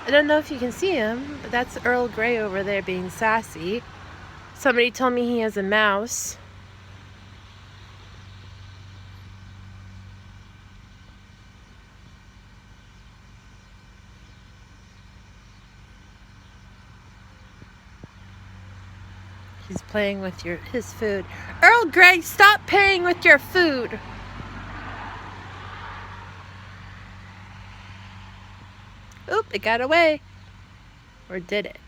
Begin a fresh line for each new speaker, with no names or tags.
I don't know if you can see him, but that's Earl Grey over there being sassy. Somebody told me he has a mouse. He's playing with his food. Earl Grey, stop playing with your food! Oop, it got away. Or did it?